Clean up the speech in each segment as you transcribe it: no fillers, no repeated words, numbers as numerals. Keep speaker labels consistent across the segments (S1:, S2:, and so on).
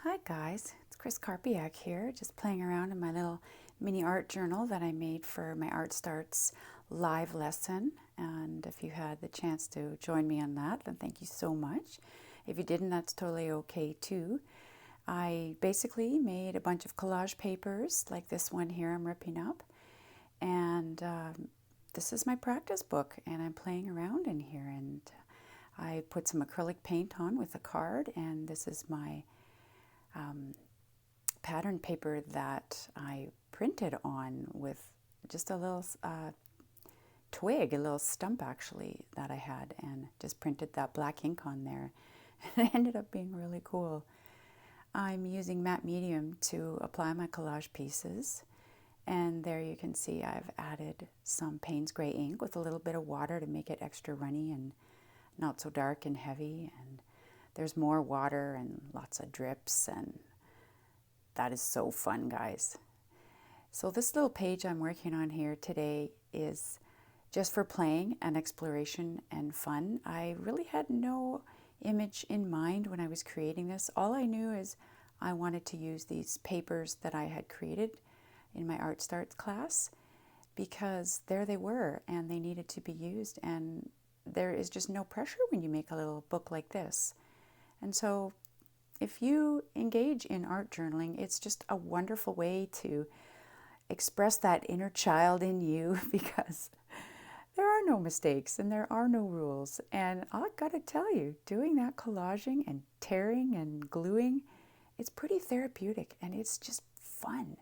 S1: Hi guys, it's Chris Karpiak here, just playing around in my little mini art journal that I made for my Art Starts live lesson. And if you had the chance to join me on that, then thank you so much. If you didn't, that's totally okay too. I basically made a bunch of collage papers like this one here I'm ripping up. And this is my practice book, and I'm playing around in here. And I put some acrylic paint on with a card, and this is my pattern paper that I printed on with just a little twig, a little stump actually that I had, and just printed that black ink on there. And it ended up being really cool. I'm using matte medium to apply my collage pieces. And there you can see I've added some Payne's Gray ink with a little bit of water to make it extra runny and not so dark and heavy. And there's more water and lots of drips, and that is so fun, guys. So this little page I'm working on here today is just for playing and exploration and fun. I really had no image in mind when I was creating this. All I knew is I wanted to use these papers that I had created in my Art Starts class because there they were and they needed to be used, and there is just no pressure when you make a little book like this. And so if you engage in art journaling, it's just a wonderful way to express that inner child in you because there are no mistakes and there are no rules. And I gotta tell you, doing that collaging and tearing and gluing, it's pretty therapeutic and it's just fun.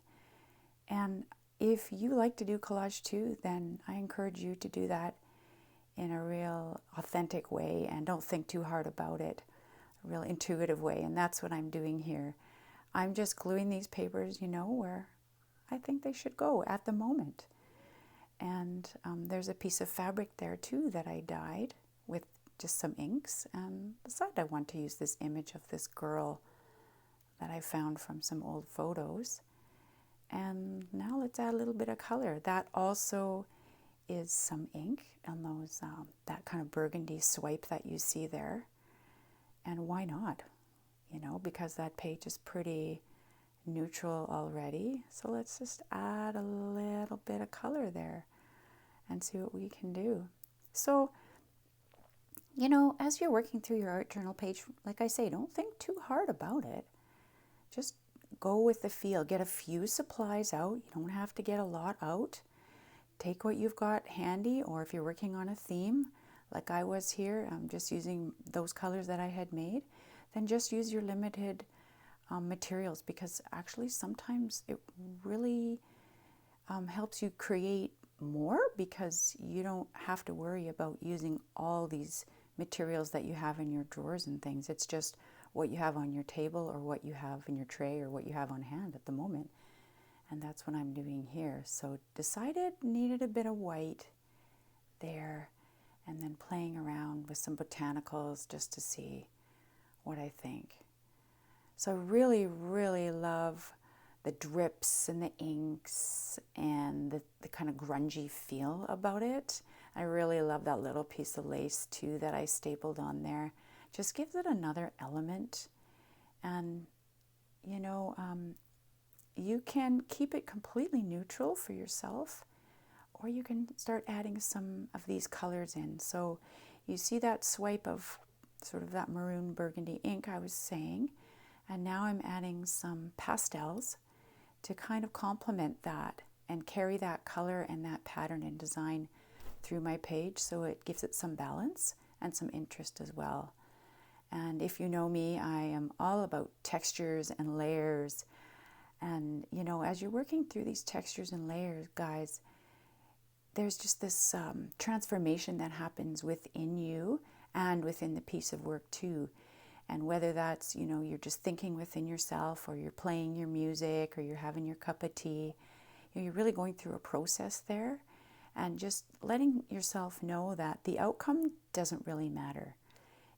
S1: And if you like to do collage too, then I encourage you to do that in a real authentic way and don't think too hard about it, a real intuitive way. And that's what I'm doing here. I'm just gluing these papers, where I think they should go at the moment. And there's a piece of fabric there too that I dyed with just some inks, and decided I want to use this image of this girl that I found from some old photos. And now let's add a little bit of color. That also is some ink on those that kind of burgundy swipe that you see there. And why not? Because that page is pretty neutral already. So let's just add a little bit of color there and see what we can do. So, as you're working through your art journal page, like I say, don't think too hard about it. Just go with the feel. Get a few supplies out. You don't have to get a lot out. Take what you've got handy, or if you're working on a theme, like I was here, I'm just using those colors that I had made, then just use your limited materials, because actually sometimes it really helps you create more because you don't have to worry about using all these materials that you have in your drawers and things. It's just what you have on your table or what you have in your tray or what you have on hand at the moment. And that's what I'm doing here. So decided needed a bit of white there, and then playing around with some botanicals just to see what I think. So I really, really love the drips and the inks and the kind of grungy feel about it. I really love that little piece of lace too that I stapled on there. Just gives it another element. And, you can keep it completely neutral for yourself, or you can start adding some of these colors in. So you see that swipe of sort of that maroon burgundy ink I was saying, and now I'm adding some pastels to kind of complement that and carry that color and that pattern and design through my page, so it gives it some balance and some interest as well. And if you know me, I am all about textures and layers. And, as you're working through these textures and layers, guys, there's just this transformation that happens within you and within the piece of work too. And whether that's, you're just thinking within yourself, or you're playing your music, or you're having your cup of tea, you're really going through a process there, and just letting yourself know that the outcome doesn't really matter.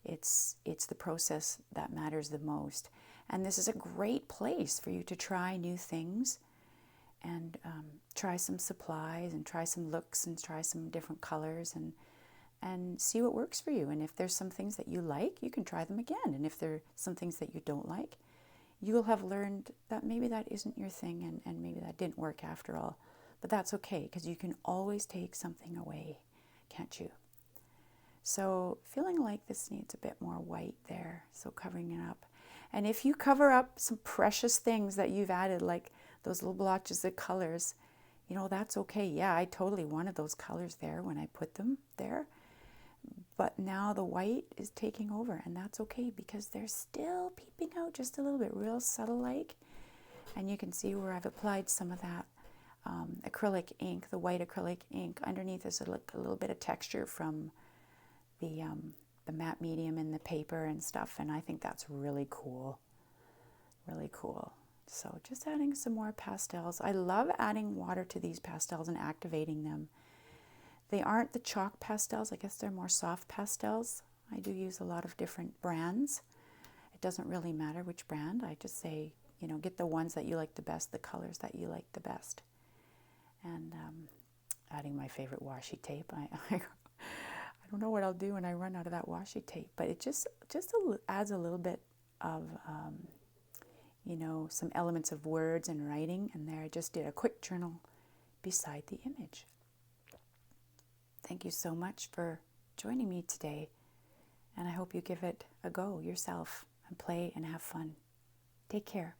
S1: It's the process that matters the most. And this is a great place for you to try new things and try some supplies and try some looks and try some different colors and see what works for you. And if there's some things that you like, you can try them again. And if there are some things that you don't like, you will have learned that maybe that isn't your thing, and maybe that didn't work after all. But that's okay, because you can always take something away, can't you? So feeling like this needs a bit more white there, so covering it up. And if you cover up some precious things that you've added, like those little blotches of colors, you know, that's okay. Yeah, I totally wanted those colors there when I put them there. But now the white is taking over, and that's okay, because they're still peeping out just a little bit, real subtle like. And you can see where I've applied some of that acrylic ink, the white acrylic ink. Underneath is a little bit of texture from the matte medium in the paper and stuff, and I think that's really cool, really cool. So just adding some more pastels. I love adding water to these pastels and activating them. They aren't the chalk pastels. I guess they're more soft pastels. I do use a lot of different brands. It doesn't really matter which brand. I just say, you know, get the ones that you like the best, the colors that you like the best. And adding my favorite washi tape. I don't know what I'll do when I run out of that washi tape, but it just adds a little bit of, you know, some elements of words and writing. And there I just did a quick journal beside the image. Thank you so much for joining me today, and I hope you give it a go yourself and play and have fun. Take care.